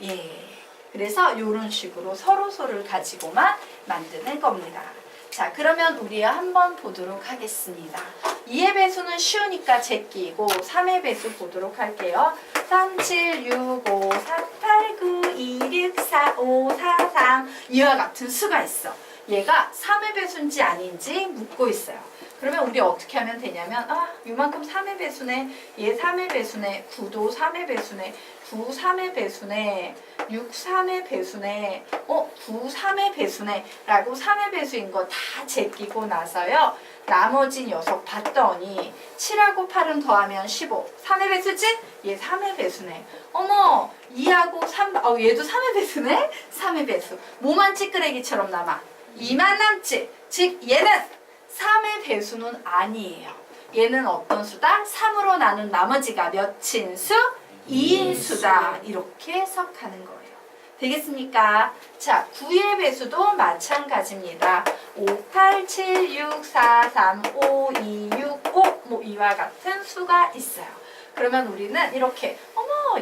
예. 그래서 이런 식으로 서로를 가지고만 만드는 겁니다. 자, 그러면 우리 한번 보도록 하겠습니다. 2의 배수는 쉬우니까 제끼고 3의 배수 보도록 할게요. 3, 7, 6, 5, 4, 8, 9, 2, 6, 4, 5, 4, 3 이와 같은 수가 있어. 얘가 3의 배수인지 아닌지 묻고 있어요. 그러면 우리 어떻게 하면 되냐면 이만큼 3의 배수네, 얘 3의 배수네, 9도 3의 배수네, 9, 3의 배수네, 6, 3의 배수네, 9, 3의 배수네 라고 3의 배수인 거 다 제끼고 나서요. 나머지 녀석 봤더니 7하고 8은 더하면 15. 3의 배수지? 얘 3의 배수네. 어머, 2하고 3, 얘도 3의 배수네? 3의 배수. 뭐만 찌끄레기처럼 남아? 2만 남지. 즉 얘는 3의 배수는 아니에요. 얘는 어떤 수다? 3으로 나눈 나머지가 몇인 수? 2인 수다. 이렇게 해석하는 거예요. 되겠습니까? 자, 9의 배수도 마찬가지입니다. 5, 8, 7, 6, 4, 3, 5, 2, 6, 5 이와 같은 수가 있어요. 그러면 우리는 이렇게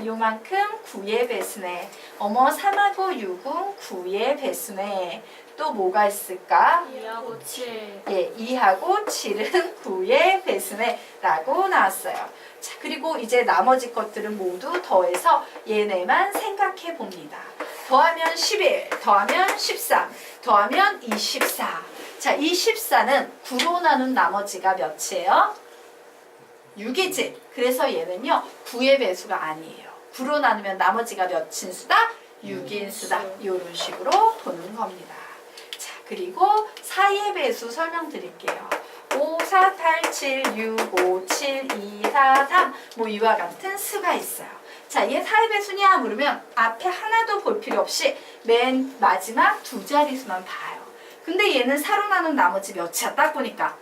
요만큼 9의 배수네. 3하고 6은 9의 배수네. 또 뭐가 있을까? 2하고 7. 예, 2하고 7은 9의 배수네 라고 나왔어요. 자, 그리고 이제 나머지 것들은 모두 더해서 얘네만 생각해 봅니다. 더하면 11, 더하면 13, 더하면 24. 자, 이 14는 9로 나눈 나머지가 몇이에요? 6이지. 그래서 얘는요 9의 배수가 아니에요. 9로 나누면 나머지가 몇인 수다? 6인 수다. 이런 식으로 도는 겁니다. 자, 그리고 4의 배수 설명드릴게요. 5, 4, 8, 7, 6, 5, 7, 2, 4, 3 이와 같은 수가 있어요. 자, 얘 4의 배수냐 물으면 앞에 하나도 볼 필요 없이 맨 마지막 두 자릿수만 봐요. 근데 얘는 4로 나눈 나머지 몇이야? 딱 보니까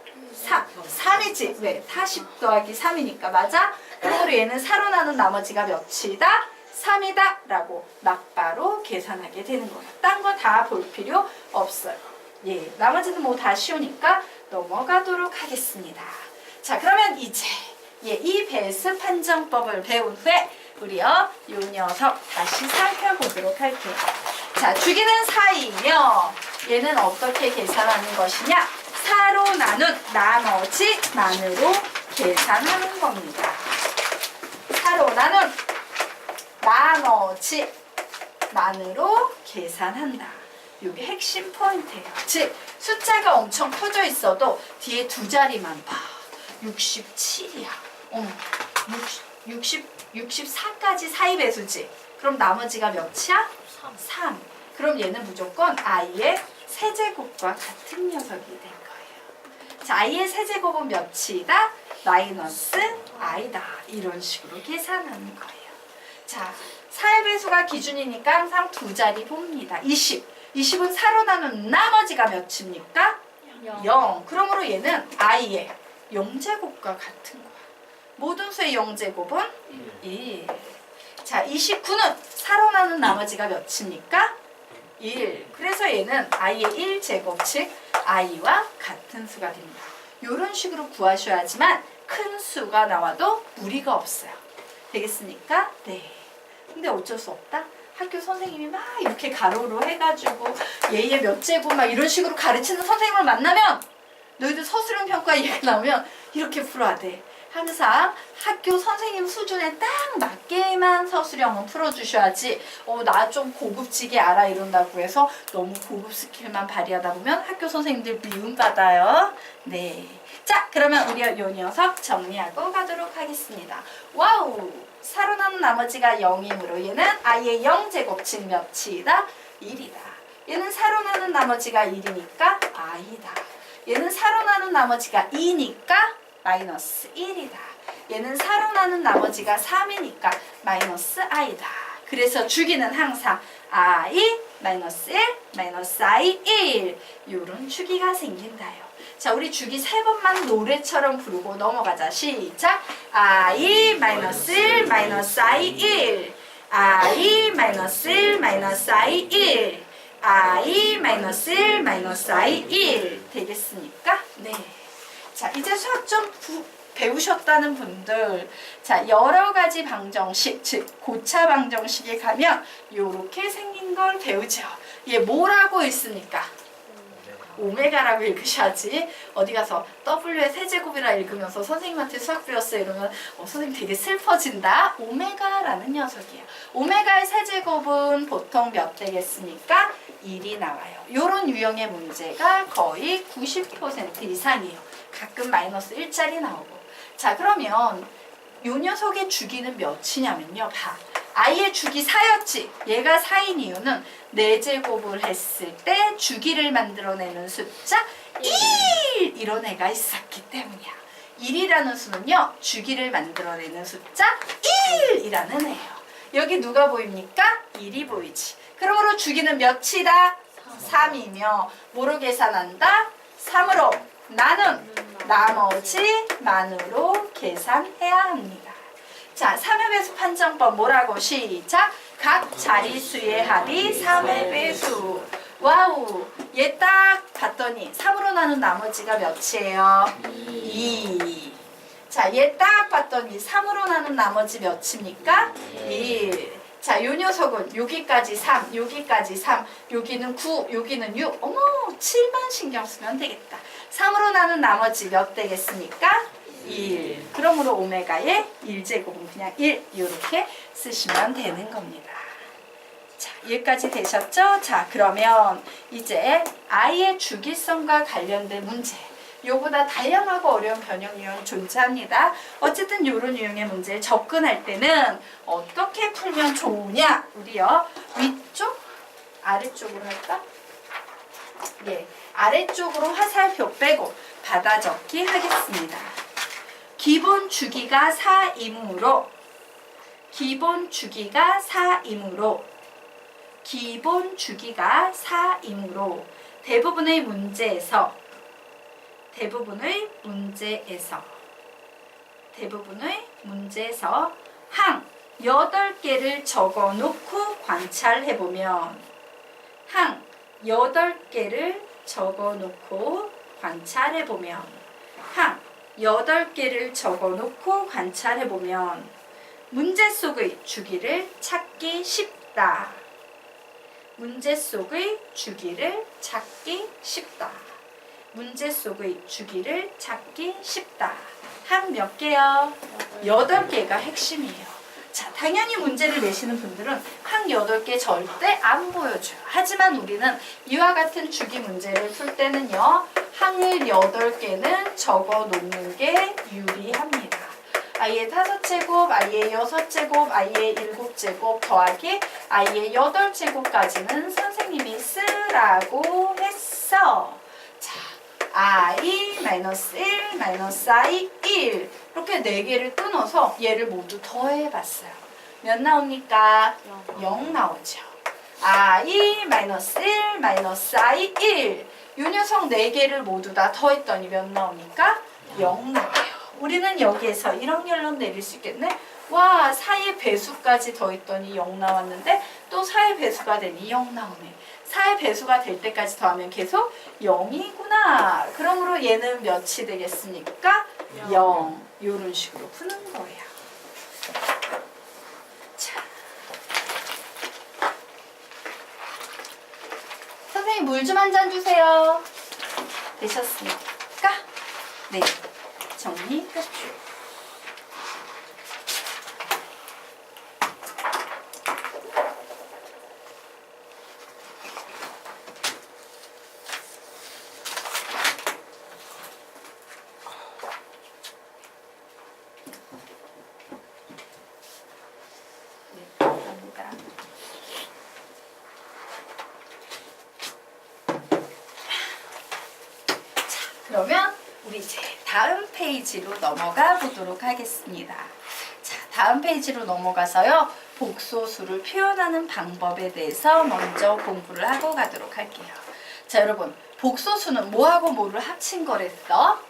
3이지. 왜? 40 더하기 3이니까. 맞아? 그러므로 얘는 4로 나눈 나머지가 몇이다? 3이다 라고 막바로 계산하게 되는 거예요. 딴 거 다 볼 필요 없어요. 예, 나머지는 뭐 다 쉬우니까 넘어가도록 하겠습니다. 자, 그러면 이제 이 배수 판정법을 배운 후에 우리요 이 녀석 다시 살펴보도록 할게요. 자, 주기는 4이며 얘는 어떻게 계산하는 것이냐? 4로 나눈 나머지만으로 계산하는 겁니다. 4로 나눈 나머지만으로 계산한다. 이게 핵심 포인트예요. 즉 숫자가 엄청 커져 있어도 뒤에 두 자리만 봐. 67이야. 64까지 4의 배수지. 그럼 나머지가 몇이야? 3. 그럼 얘는 무조건 i의 세제곱과 같은 녀석이 된 거예요. 자, i의 세제곱은 몇이다? 마이너스 i다. 이런 식으로 계산하는 거예요. 자, 4의 배수가 기준이니까 항상 두 자리 봅니다. 20. 20은 4로 나눈 나머지가 몇입니까? 0. 그러므로 얘는 i의 0제곱과 같은 거야. 모든 수의 0제곱은 1. 자, 29는 4로 나눈 나머지가 몇입니까? 1. 그래서 얘는 i의 1제곱, 즉 i와 같은 수가 됩니다. 이런 식으로 구하셔야지만 큰 수가 나와도 무리가 없어요. 되겠습니까? 네. 근데 어쩔 수 없다. 학교 선생님이 막 이렇게 가로로 해가지고 얘의 몇 제곱 막 이런 식으로 가르치는 선생님을 만나면 너희들 서술형 평가 얘기 나오면 이렇게 풀어야 돼. 항상 학교 선생님 수준에 딱 맞게만 서술형은 풀어주셔야지 나 좀 고급지게 알아 이런다고 해서 너무 고급 스킬만 발휘하다 보면 학교 선생님들 미움받아요. 네. 자, 그러면 우리 요 녀석 정리하고 가도록 하겠습니다. 와우! 4로 나눈 나머지가 0이므로 얘는 i의 0제곱 즉 몇이다? 1이다. 얘는 4로 나눈 나머지가 1이니까 i다. 얘는 4로 나눈 나머지가 2니까 마이너스 1이다. 얘는 4로 나눈 나머지가 3이니까 마이너스 i다. 그래서 주기는 항상 i, 마이너스 1, 마이너스 i, 1 이런 주기가 생긴다요. 자, 우리 주기 세 번만 노래처럼 부르고 넘어가자. 시작! i, 마이너스 1, 마이너스 i, 1 i, 마이너스 1, 마이너스 i, 1 i, 마이너스 1, 마이너스 i, 1 되겠습니까? 네. 자, 이제 수학 좀 배우셨다는 분들, 자, 여러 가지 방정식, 즉 고차 방정식에 가면 요렇게 생긴 걸 배우죠. 얘 뭐라고 있습니까? 오메가라고 읽으셔야지. 어디 가서 W의 세제곱이라 읽으면서 선생님한테 수학 배웠어요 이러면 선생님 되게 슬퍼진다. 오메가라는 녀석이에요. 오메가의 세제곱은 보통 몇 되겠습니까? 1이 나와요. 이런 유형의 문제가 거의 90% 이상이에요. 가끔 마이너스 1짜리 나오고. 자, 그러면 요 녀석의 주기는 몇이냐면요. 봐. i의 주기 4였지. 얘가 4인 이유는 4제곱을 했을 때 주기를 만들어내는 숫자 1! 이런 애가 있었기 때문이야. 1이라는 수는요. 주기를 만들어내는 숫자 1이라는 애예요. 여기 누가 보입니까? 1이 보이지. 그러므로 주기는 몇이다? 3이며 뭐로 계산한다? 3으로 나는 나머지 만으로 계산해야 합니다. 자, 3의 배수 판정법 뭐라고? 시작! 각 자릿수의 합이 3의 배수. 와우! 얘 딱 봤더니 3으로 나눈 나머지가 몇이에요? 2. 자, 얘 딱 봤더니 3으로 나눈 나머지 몇입니까? 1. 자, 요 녀석은 여기까지 3, 여기까지 3, 여기는 9, 여기는 6. 어머, 7만 신경 쓰면 되겠다. 3으로 나눈 나머지 몇 되겠습니까? 1. 그러므로 오메가의 1제곱은 그냥 1 이렇게 쓰시면 되는 겁니다. 자, 여기까지 되셨죠? 자, 그러면 이제 i의 주기성과 관련된 문제. 요보다 다양하고 어려운 변형 유형이 존재합니다. 어쨌든 이런 유형의 문제에 접근할 때는 어떻게 풀면 좋으냐? 우리요. 위쪽? 아래쪽으로 할까? 예, 아래쪽으로 화살표 빼고 받아 적기 하겠습니다. 기본 주기가 4이므로 기본 주기가 4이므로 기본 주기가 4이므로 대부분의 문제에서 항 8개를 적어 놓고 관찰해보면 항 8개를 적어 놓고 관찰해보면 항 8개를 적어 놓고 관찰해보면 문제 속의 주기를 찾기 쉽다. 문제 속의 주기를 찾기 쉽다. 문제 속의 주기를 찾기 쉽다. 항 몇 개요? 8개가 핵심이에요. 자, 당연히 문제를 내시는 분들은 항 8개 절대 안 보여줘요. 하지만 우리는 이와 같은 주기 문제를 풀 때는요. 항을 8개는 적어 놓는 게 유리합니다. i의 5제곱, i의 6제곱, i의 7제곱 더하기 i의 8제곱까지는 선생님이 쓰라고 했어. 자, i-1, i, 1 이렇게 4개를 끊어서 얘를 모두 더해봤어요. 몇 나옵니까? 0 나오죠. i-1, i, 1 이 녀석 4개를 모두 다 더했더니 몇 나옵니까? 0 나와요. 우리는 여기에서 1확률로 내릴 수 있겠네? 와, 4의 배수까지 더했더니 0 나왔는데 또 4의 배수가 되니 0 나오네. 4의 배수가 될 때까지 더하면 계속 0이구나. 그러므로 얘는 몇이 되겠습니까? 0. 이런 식으로 푸는 거예요. 자, 선생님 물 좀 한 잔 주세요. 되셨습니까? 네. 정리 끝. 네, 감사합니다. 자, 그러면 우리 이제 다음 페이지로 넘어가 보도록 하겠습니다. 자, 다음 페이지로 넘어가서요. 복소수를 표현하는 방법에 대해서 먼저 공부를 하고 가도록 할게요. 자, 여러분, 복소수는 뭐하고 뭐를 합친 거랬어?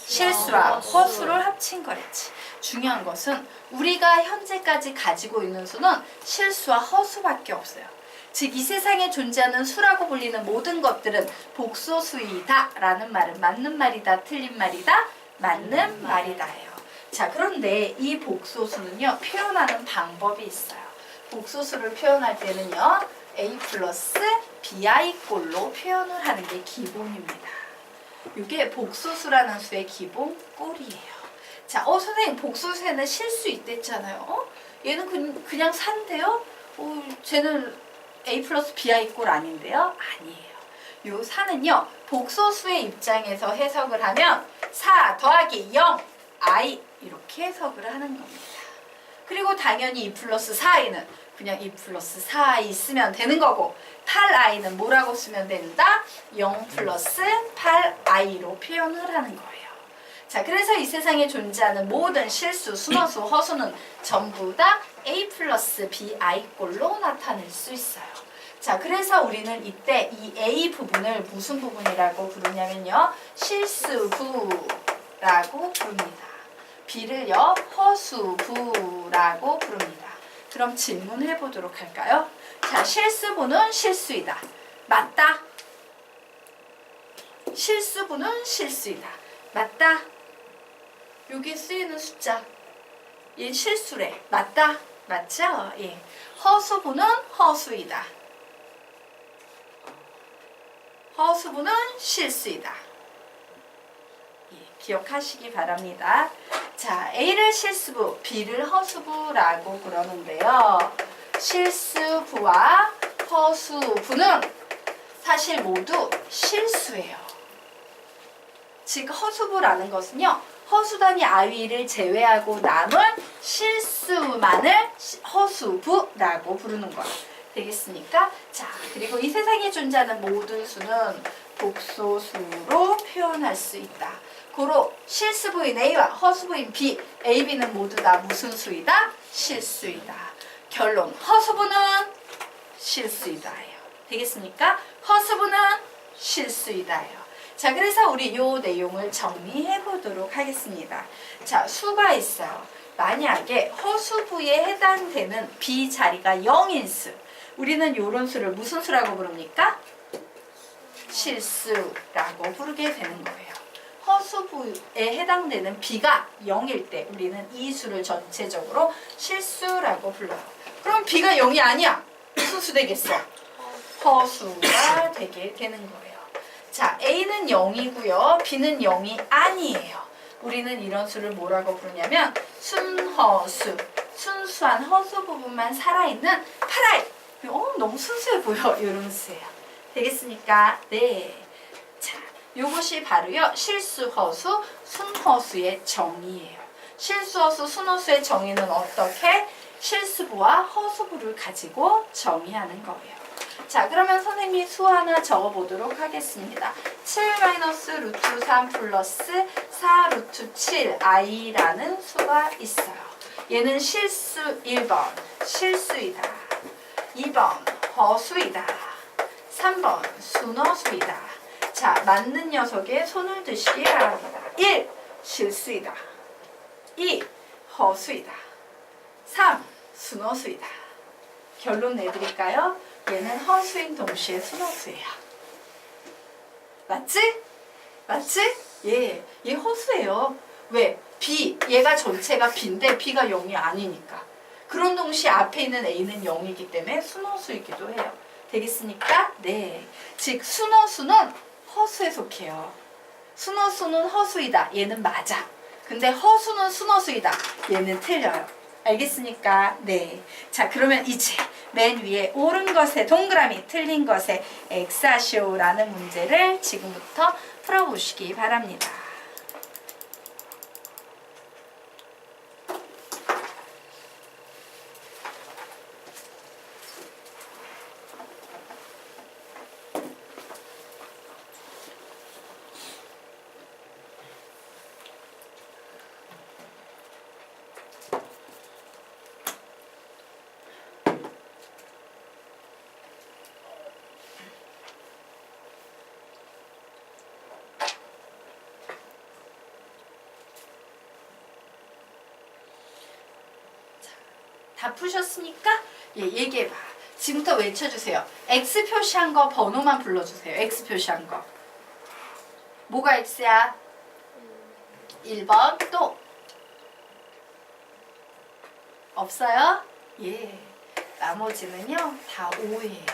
실수와 허수를 합친 거랬지. 중요한 것은 우리가 현재까지 가지고 있는 수는 실수와 허수밖에 없어요. 즉, 이 세상에 존재하는 수라고 불리는 모든 것들은 복소수이다 라는 말은 맞는 말이다, 틀린 말이다? 맞는 말이다예요. 자, 그런데 이 복소수는요, 표현하는 방법이 있어요. 복소수를 표현할 때는요, a 플러스 bi 꼴로 표현을 하는 게 기본입니다. 이게 복소수라는 수의 기본 꼴이에요. 자, 선생님 복소수에는 실수 있댔잖아요. 얘는 그냥 4인데요? 쟤는 a 플러스 bi 꼴 아닌데요? 아니에요. 요 4는요, 복소수의 입장에서 해석을 하면 4 더하기 0 i 이렇게 해석을 하는 겁니다. 그리고 당연히 2 플러스 4i는 그냥 2 플러스 4i 있으면 되는 거고, 8i는 뭐라고 쓰면 된다? 0 플러스 8i로 표현을 하는 거예요. 자, 그래서 이 세상에 존재하는 모든 실수, 순허수, 허수는 전부 다 a 플러스 bi 꼴로 나타낼 수 있어요. 자, 그래서 우리는 이때 이 a 부분을 무슨 부분이라고 부르냐면요, 실수부라고 부릅니다. b를요, 허수부라고 부릅니다. 그럼 질문해 보도록 할까요? 자, 실수부는 실수이다. 맞다. 실수부는 실수이다. 맞다. 여기에 쓰이는 숫자, 얘 실수래. 맞다. 맞죠? 예. 허수부는 허수이다. 허수부는 실수이다. 예, 기억하시기 바랍니다. 자, A를 실수부, B를 허수부라고 그러는데요. 실수부와 허수부는 사실 모두 실수예요. 즉, 허수부라는 것은요, 허수단위 아위를 제외하고 남은 실수만을 허수부라고 부르는 거예요. 되겠습니까? 자, 그리고 이 세상에 존재하는 모든 수는 복소수로 표현할 수 있다. 고로 실수부인 A와 허수부인 B, A, B는 모두 다 무슨 수이다? 실수이다. 결론, 허수부는 실수이다예요. 되겠습니까? 허수부는 실수이다예요. 자, 그래서 우리 요 내용을 정리해 보도록 하겠습니다. 자, 수가 있어요. 만약에 허수부에 해당되는 B 자리가 0인 수, 우리는 요런 수를 무슨 수라고 부릅니까? 실수라고 부르게 되는 거예요. 허수부에 해당되는 B가 0일 때 우리는 이 수를 전체적으로 실수라고 불러요. 그럼 B가 0이 아니야. 무슨 수 되겠어? 허수가 되게 되는 거예요. 자, A는 0이고요. B는 0이 아니에요. 우리는 이런 수를 뭐라고 부르냐면 순허수, 순수한 허수 부분만 살아있는 파라이. 너무 순수해 보여. 이런 수예요. 되겠습니까? 네. 자, 요것이 바로요, 실수허수, 순허수의 정의예요. 실수허수, 순허수의 정의는 어떻게? 실수부와 허수부를 가지고 정의하는 거예요. 자, 그러면 선생님이 수 하나 적어보도록 하겠습니다. 7-루트 3 플러스 4 루트 7i라는 수가 있어요. 얘는 실수 1번, 실수이다. 2번, 허수이다. 3번, 순허수이다. 자, 맞는 녀석에 손을 드시기 바랍니다. 1. 실수이다. 2. 허수이다. 3. 순허수이다. 결론 내드릴까요? 얘는 허수인 동시에 순허수예요. 맞지? 맞지? 예, 얘 허수예요. 왜? B, 얘가 전체가 B인데 B가 0이 아니니까. 그런 동시에 앞에 있는 A는 0이기 때문에 순허수이기도 해요. 되겠습니까? 네. 즉, 순허수는 허수에 속해요. 순허수는 허수이다. 얘는 맞아. 근데 허수는 순허수이다. 얘는 틀려요. 알겠습니까? 네. 자, 그러면 이제 맨 위에 옳은 것에 동그라미, 틀린 것에 X하시오라는 문제를 지금부터 풀어보시기 바랍니다. 다 푸셨습니까? 예, 얘기해봐. 지금부터 외쳐주세요. X 표시한 거 번호만 불러주세요. X 표시한 거. 뭐가 X야? 1번 또 없어요? 예. 나머지는요 다 5예요.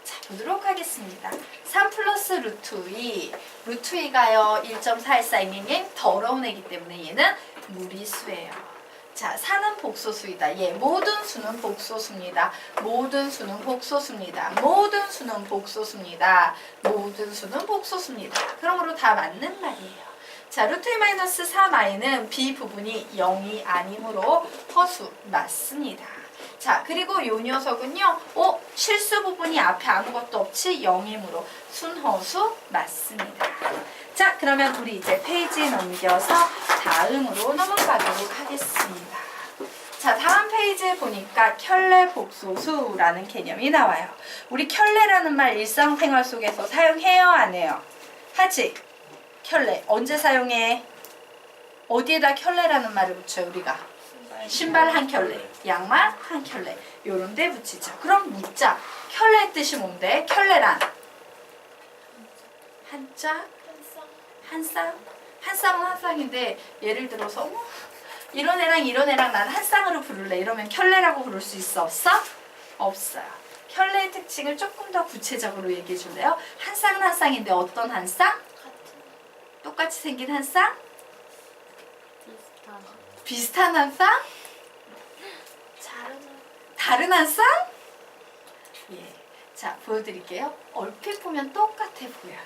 자, 보도록 하겠습니다. 3 플러스 루트 2. 루트 2가요 1.414잉잉 더러운 애기 때문에 얘는 무리수예요. 자, 4는 복소수이다. 예, 모든 수는 복소수입니다. 모든 수는 복소수입니다. 모든 수는 복소수입니다. 모든 수는 복소수입니다. 그러므로 다 맞는 말이에요. 자, 루트 2 마이너스 3i는 b 부분이 0이 아니므로 허수 맞습니다. 자, 그리고 요 녀석은요. 실수 부분이 앞에 아무것도 없지 0이므로 순허수 맞습니다. 자, 그러면 우리 이제 페이지 넘겨서 다음으로 넘어가도록 하겠습니다. 자, 다음 페이지에 보니까 켤레 복소수라는 개념이 나와요. 우리 켤레라는 말 일상생활 속에서 사용해요, 안 해요? 하지? 켤레 언제 사용해? 어디에다 켤레라는 말을 붙여요, 우리가? 신발 한 켤레, 양말 한 켤레 요런 데 붙이죠. 그럼 묻자. 켤레의 뜻이 뭔데? 켤레란 한자? 한 쌍? 한 쌍은 한 쌍인데 예를 들어서 이런 애랑 이런 애랑 난 한 쌍으로 부를래 이러면 켤레라고 부를 수 있어? 없어? 없어요. 켤레의 특징을 조금 더 구체적으로 얘기해 줄래요? 한 쌍은 한 쌍인데 어떤 한 쌍? 똑같이 생긴 한 쌍? 비슷한 한 쌍? 다른 한 쌍? 예. 자, 보여드릴게요. 얼핏 보면 똑같아 보여요.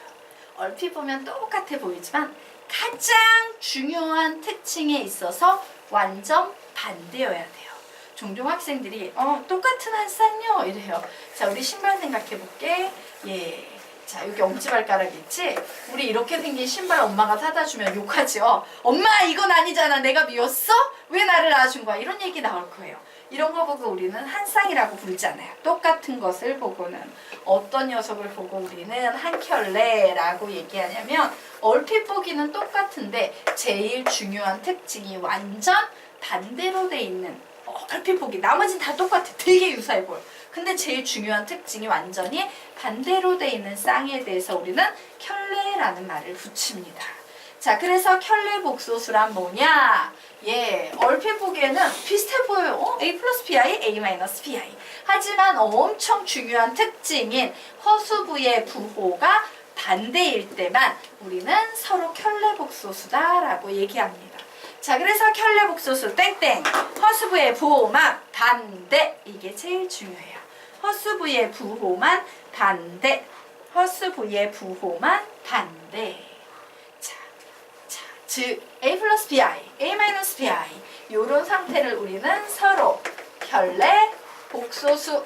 얼핏 보면 똑같아 보이지만 가장 중요한 특징에 있어서 완전 반대여야 돼요. 종종 학생들이 똑같은 한 쌍요 이래요. 자, 우리 신발 생각해 볼게. 예. 자, 여기 엄지발가락 있지? 우리 이렇게 생긴 신발 엄마가 사다 주면 욕하죠. 엄마 이건 아니잖아. 내가 미웠어? 왜 나를 낳아준 거야? 이런 얘기 나올 거예요. 이런 거 보고 우리는 한 쌍이라고 부르잖아요. 똑같은 것을 보고는 어떤 녀석을 보고 우리는 한 켤레라고 얘기하냐면 얼핏 보기는 똑같은데 제일 중요한 특징이 완전 반대로 돼 있는 얼핏 보기 나머지는 다 똑같아. 되게 유사해 보여. 근데 제일 중요한 특징이 완전히 반대로 돼 있는 쌍에 대해서 우리는 켤레라는 말을 붙입니다. 자, 그래서 켤레 복소수란 뭐냐? 예, 얼핏 보기에는 비슷해 보여요. A 플러스 BI, A 마이너스 BI. 하지만 엄청 중요한 특징인 허수부의 부호가 반대일 때만 우리는 서로 켤레 복소수다라고 얘기합니다. 자, 그래서 켤레 복소수 땡땡 허수부의 부호만 반대 이게 제일 중요해요. 허수부의 부호만 반대 허수부의 부호만 반대. 즉 A 플러스 BI, A 마이너스 BI 이런 상태를 우리는 서로 켤레 복소수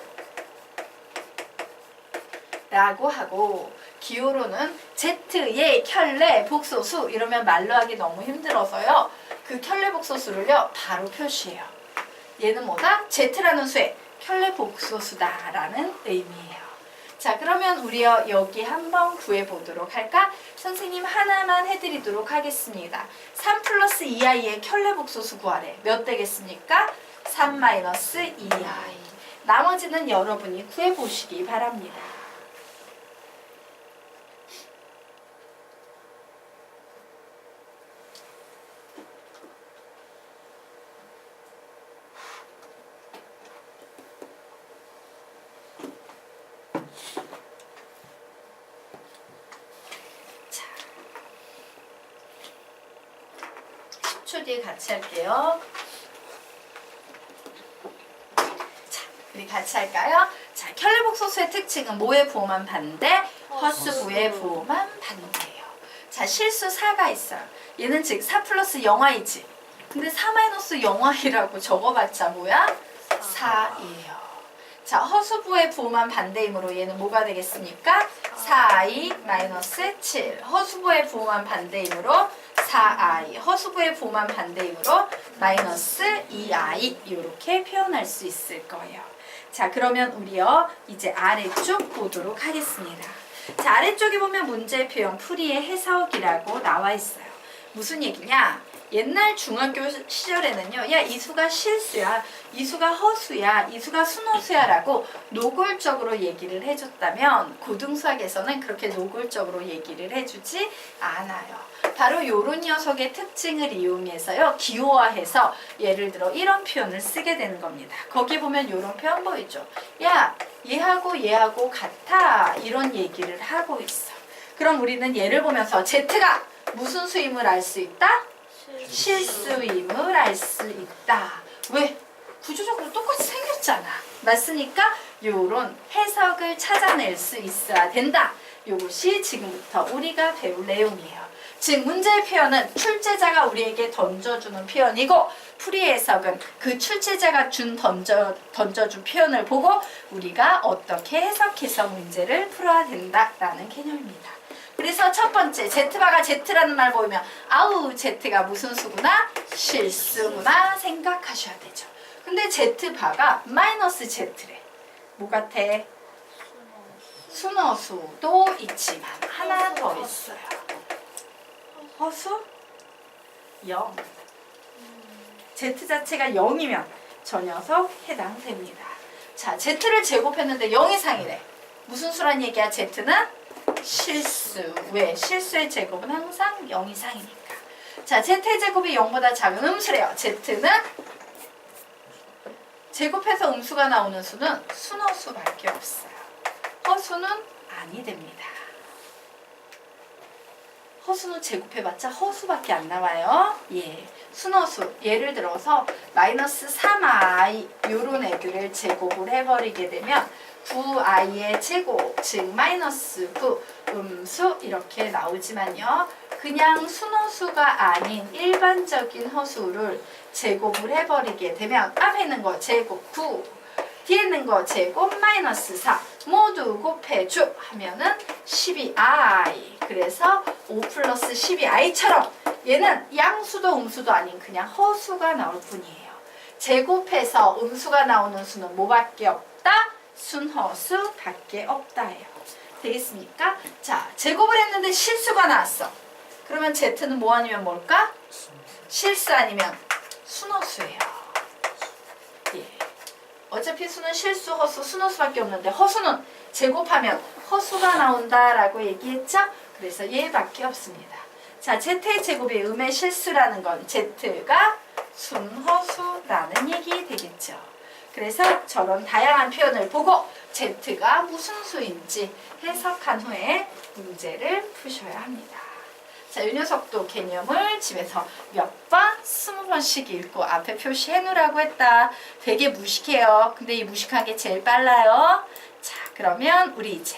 라고 하고 기호로는 Z의 켤레 복소수 이러면 말로 하기 너무 힘들어서요. 그 켤레 복소수를요 바로 표시해요. 얘는 뭐다? Z라는 수의 켤레 복소수다라는 의미예요. 자, 그러면 우리요 여기 한번 구해보도록 할까? 선생님 하나만 해드리도록 하겠습니다. 3 플러스 2i의 켤레 복소수 구하래. 몇 되겠습니까? 3 마이너스 2i. 나머지는 여러분이 구해보시기 바랍니다. 뒤에 같이 할게요. 자, 우리 같이 할까요? 자, 켤레 복소수의 특징은 뭐의 부호만 반대? 허수부의 부호만 반대예요. 자, 실수 4가 있어요. 얘는 즉 4 플러스 0i지. 근데 4 마이너스 0i라고 적어봤자 뭐야? 4이에요. 자, 허수부의 부호만 반대이므로 얘는 뭐가 되겠습니까? 4i 마이너스 7. 허수부의 부호만 반대이므로 4i. 허수부의 부호만 반대이므로 마이너스 2i. 이렇게 표현할 수 있을 거예요. 자, 그러면 우리요 이제 아래쪽 보도록 하겠습니다. 자, 아래쪽에 보면 문제 표현 풀이의 해석이라고 나와 있어요. 무슨 얘기냐? 옛날 중학교 시절에는요, 야, 이 수가 실수야, 이 수가 허수야, 이 수가 순허수야 라고 노골적으로 얘기를 해줬다면 고등수학에서는 그렇게 노골적으로 얘기를 해주지 않아요. 바로 이런 녀석의 특징을 이용해서요, 기호화해서 예를 들어 이런 표현을 쓰게 되는 겁니다. 거기 보면 이런 표현 보이죠? 야, 얘하고 얘하고 같아, 이런 얘기를 하고 있어. 그럼 우리는 얘를 보면서 Z가 무슨 수임을 알 수 있다? 실수임을 알 수 있다. 왜? 구조적으로 똑같이 생겼잖아. 맞으니까 요런 해석을 찾아낼 수 있어야 된다. 요것이 지금부터 우리가 배울 내용이에요. 즉 문제의 표현은 출제자가 우리에게 던져주는 표현이고 풀이 해석은 그 출제자가 던져준 표현을 보고 우리가 어떻게 해석해서 문제를 풀어야 된다라는 개념입니다. 그래서 첫 번째 Z바가 Z라는 말 보이면 아우 Z가 무슨 수구나? 실수구나 생각하셔야 되죠. 근데 Z바가 마이너스 Z래. 뭐 같아? 순허수도 있지만 하나 더 있어요. 허수? 0. Z 자체가 0이면 저 녀석 해당됩니다. 자, Z를 제곱했는데 0 이상이래. 무슨 수란 얘기야? Z는 실수. 왜? 실수의 제곱은 항상 0 이상이니까. 자, Z의 제곱이 0보다 작은 음수래요. Z는 제곱해서 음수가 나오는 수는 순허수밖에 없어요. 허수는 아니 됩니다. 허수는 제곱해봤자 허수밖에 안 나와요. 예, 순허수. 예를 들어서 마이너스 3i 요런 애들을 제곱을 해버리게 되면 9i의 제곱, 즉 마이너스 9 음수 이렇게 나오지만요. 그냥 순허수가 아닌 일반적인 허수를 제곱을 해버리게 되면 앞에 있는 거 제곱 9, 뒤에 있는 거 제곱 마이너스 4 모두 곱해줘 하면은 12i. 그래서 5 플러스 12i처럼 얘는 양수도 음수도 아닌 그냥 허수가 나올 뿐이에요. 제곱해서 음수가 나오는 수는 뭐밖에 없다? 순허수밖에 없다예요. 되겠습니까? 자, 제곱을 했는데 실수가 나왔어. 그러면 Z는 뭐 아니면 뭘까? 실수 아니면 순허수예요. 예. 어차피 수는 실수, 허수, 순허수밖에 없는데 허수는 제곱하면 허수가 나온다라고 얘기했죠? 그래서 얘밖에 없습니다. 자, Z의 제곱이 음의 실수라는 건 Z가 순허수라는 얘기 되겠죠. 그래서 저런 다양한 표현을 보고 Z가 무슨 수인지 해석한 후에 문제를 푸셔야 합니다. 자, 이 녀석도 개념을 집에서 몇 번? 20번씩 읽고 앞에 표시해 놓으라고 했다. 되게 무식해요. 근데 이 무식한 게 제일 빨라요. 자, 그러면 우리 이제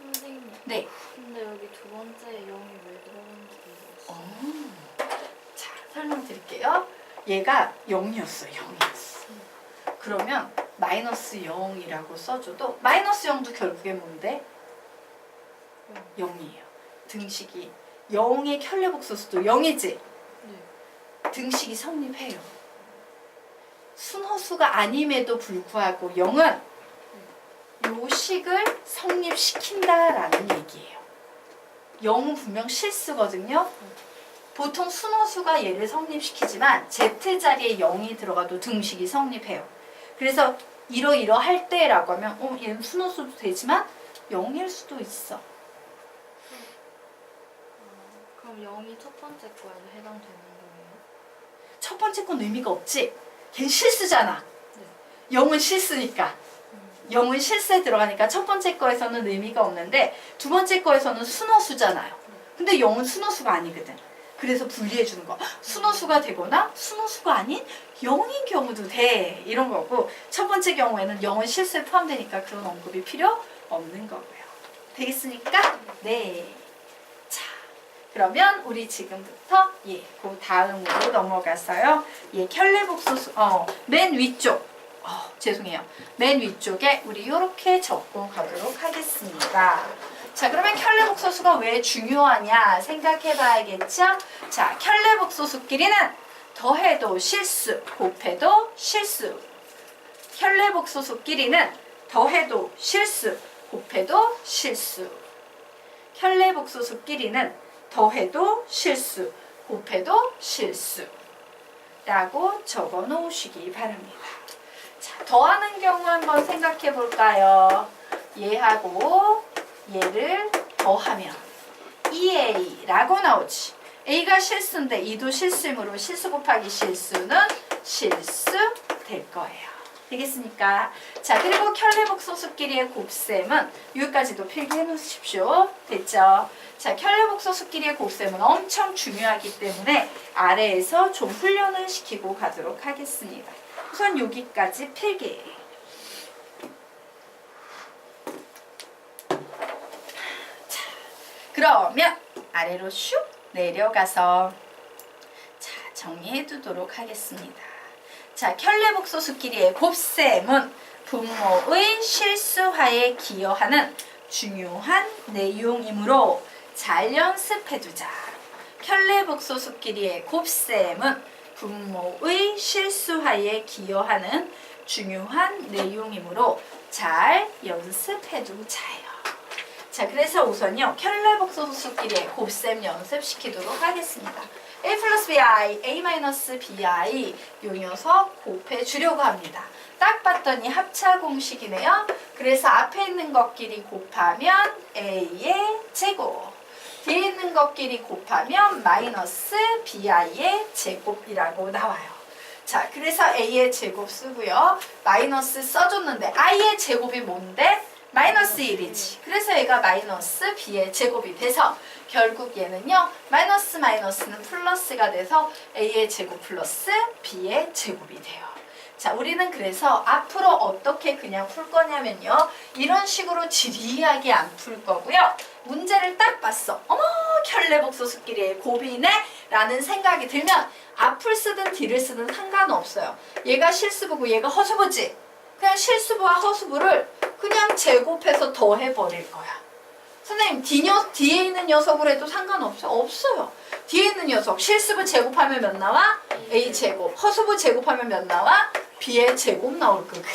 선생님. 네. 근데 여기 두 번째 0이 왜 들어간지 모르겠어요. 자, 설명드릴게요. 얘가 0이었어요. 0이었어. 그러면 마이너스 0이라고 써줘도 마이너스 0도 결국에 뭔데? 0이에요. 등식이 0의 켤레복소수도 0이지? 네. 등식이 성립해요. 순허수가 아님에도 불구하고 0은 요 식을 성립시킨다라는 얘기예요. 0은 분명 실수거든요. 보통 순허수가 얘를 성립시키지만 Z 자리에 0이 들어가도 등식이 성립해요. 그래서 이러이러할 때라고 하면 얘는 순허수도 되지만 0일 수도 있어. 그럼 0이 첫 번째 거에도 해당되는 거예요? 첫 번째 건 의미가 없지. 걔는 실수잖아. 네. 0은 실수니까. 0은 실수에 들어가니까 첫 번째 거에서는 의미가 없는데 두 번째 거에서는 순허수잖아요. 근데 0은 순허수가 아니거든. 그래서 분리해 주는 거. 순허수가 되거나 순허수가 아닌 0인 경우도 돼. 이런 거고 첫 번째 경우에는 0은 실수에 포함되니까 그런 언급이 필요 없는 거고요. 되겠습니까? 네. 자, 그러면 우리 지금부터 그 다음으로 넘어가서요. 켤레복소수 맨 위쪽. 죄송해요. 맨 위쪽에 우리 이렇게 적고 가도록 하겠습니다. 자, 그러면 켤레복소수가 왜 중요하냐 생각해 봐야겠죠? 자, 켤레복소수끼리는 더해도 실수, 곱해도 실수. 켤레복소수끼리는 더해도 실수, 곱해도 실수. 켤레복소수끼리는 더해도 실수, 곱해도 실수라고 적어 놓으시기 바랍니다. 자, 더하는 경우 한번 생각해 볼까요? 얘하고 얘를 더하면 2a라고 나오지. a가 실수인데 2도 실수이므로 실수 곱하기 실수는 실수 될 거예요. 되겠습니까? 자, 그리고 켤레복소수끼리의 곱셈은 여기까지도 필기해 놓으십시오. 됐죠? 자, 켤레복소수끼리의 곱셈은 엄청 중요하기 때문에 아래에서 좀 훈련을 시키고 가도록 하겠습니다. 우선 여기까지 필기. 자, 그러면 아래로 슉 내려가서 자, 정리해 두도록 하겠습니다. 자, 켤레복소수끼리의 곱셈은 분모의 실수화에 기여하는 중요한 내용이므로 잘 연습해두자. 켤레복소수끼리의 곱셈은 분모의 실수화에 기여하는 중요한 내용이므로 잘 연습해두자요. 자, 그래서 우선요, 켤레복소수끼리의 곱셈 연습시키도록 하겠습니다. a 플러스 bi, a 마이너스 bi 요 녀석 곱해주려고 합니다. 딱 봤더니 합차 공식이네요. 그래서 앞에 있는 것끼리 곱하면 a의 제곱, 뒤에 있는 것끼리 곱하면 마이너스 bi의 제곱이라고 나와요. 자, 그래서 a의 제곱 쓰고요. 마이너스 써줬는데 i의 제곱이 뭔데? 마이너스 1이지. 그래서 얘가 마이너스 b의 제곱이 돼서 결국 얘는요, 마이너스 마이너스는 플러스가 돼서 a의 제곱 플러스 b의 제곱이 돼요. 자, 우리는 그래서 앞으로 어떻게 그냥 풀 거냐면요, 이런 식으로 지리하게 안 풀 거고요. 문제를 딱 봤어. 어머, 켤레복소수끼리의 곱이네? 라는 생각이 들면 앞을 쓰든 뒤를 쓰든 상관없어요. 얘가 실수부고 얘가 허수부지. 그냥 실수부와 허수부를 그냥 제곱해서 더해버릴 거야. 선생님, 뒤에 있는 녀석으로 해도 상관없어요? 없어요. 뒤에 있는 녀석 실수부 제곱하면 몇 나와? a제곱. 허수부 제곱하면 몇 나와? b의 제곱 나올 거거든.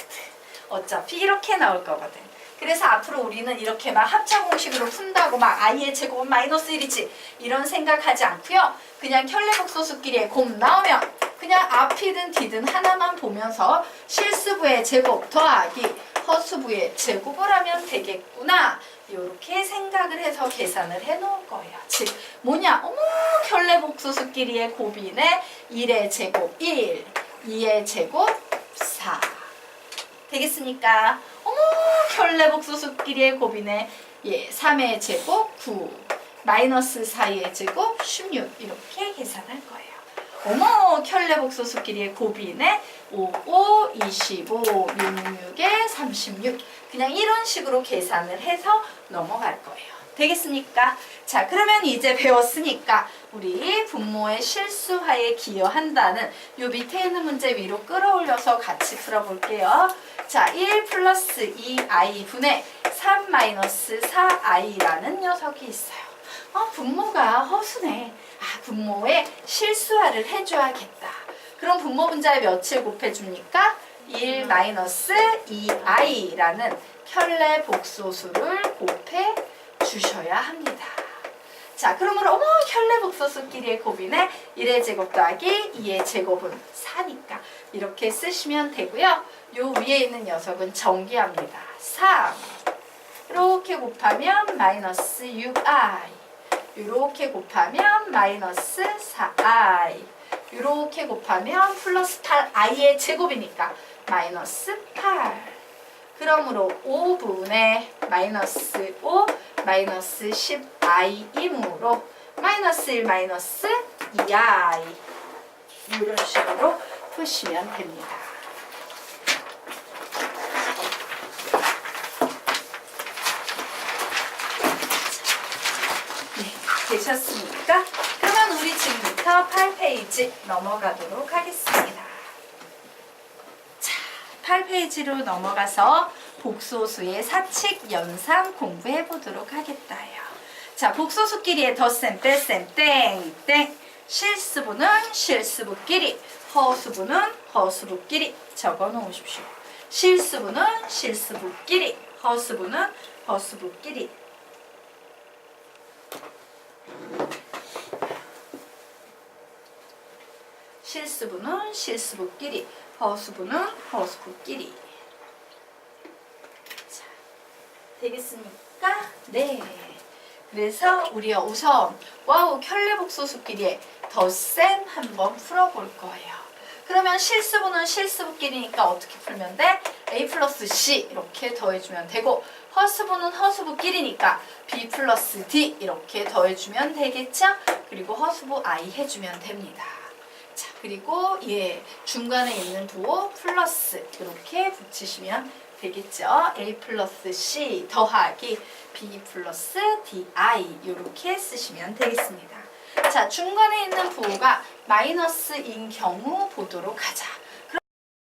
어차피 이렇게 나올 거거든. 그래서 앞으로 우리는 이렇게 막 합차 공식으로 푼다고 막 i의 제곱은 마이너스 1이지 이런 생각하지 않고요. 그냥 켤레복소수끼리의 곱 나오면 그냥 앞이든 뒤든 하나만 보면서 실수부의 제곱 더하기 허수부의 제곱을 하면 되겠구나. 이렇게 생각을 해서 계산을 해 놓을 거예요. 즉 뭐냐? 어머, 켤레복소수끼리의 곱이네. 1의 제곱 1, 2의 제곱 4. 되겠습니까? 어머, 켤레복소수끼리의 곱이네. 예, 3의 제곱 9, 마이너스 4의 제곱 16. 이렇게 계산할 거예요. 어머, 켤레복소수끼리의 곱이네. 5, 5, 25, 6, 6에 36. 그냥 이런 식으로 계산을 해서 넘어갈 거예요. 되겠습니까? 자, 그러면 이제 배웠으니까 우리 분모의 실수화에 기여한다는 요 밑에 있는 문제 위로 끌어올려서 같이 풀어볼게요. 자, 1 플러스 2i 분의 3 마이너스 4i라는 녀석이 있어요. 분모가 허수네. 분모에 실수화를 해줘야겠다. 그럼 분모 분자에 몇을 곱해줍니까? 1 마이너스 2i라는 켤레복소수를 곱해 주셔야 합니다. 자, 그러므로 어머, 켤레복소수끼리의 곱이네. 1의 제곱 더하기 2의 제곱은 4니까 이렇게 쓰시면 되고요. 요 위에 있는 녀석은 정기합니다. 3 이렇게 곱하면 마이너스 6i, 이렇게 곱하면 마이너스 4i, 이렇게 곱하면 플러스 8i의 제곱이니까 마이너스 8. 그러므로 5분의 마이너스 5 마이너스 10i이므로 마이너스 1 마이너스 2i 이런 식으로 푸시면 됩니다. 네, 되셨습니까? 그러면 우리 지금부터 8페이지 넘어가도록 하겠습니다. 8페이지로 넘어가서 복소수의 사칙 연산 공부해 보도록 하겠다요. 자, 복소수끼리의 덧셈, 뺄셈, 땡. 실수부는 실수부끼리, 허수부는 허수부끼리 적어 놓으십시오. 실수부는 실수부끼리, 허수부는 허수부끼리. 실수부는 실수부끼리, 허수부는 허수부끼리. 자, 되겠습니까? 네. 그래서 우리가 우선 와우 켤레복소수끼리의 덧셈 한번 풀어볼 거예요. 그러면 실수부는 실수부끼리니까 어떻게 풀면 돼? A 플러스 C 이렇게 더해주면 되고, 허수부는 허수부끼리니까 B 플러스 D 이렇게 더해주면 되겠죠? 그리고 허수부 I 해주면 됩니다. 자, 그리고 중간에 있는 부호 플러스 이렇게 붙이시면 되겠죠? A 플러스 C 더하기 B 플러스 DI 이렇게 쓰시면 되겠습니다. 자, 중간에 있는 부호가 마이너스인 경우 보도록 하자.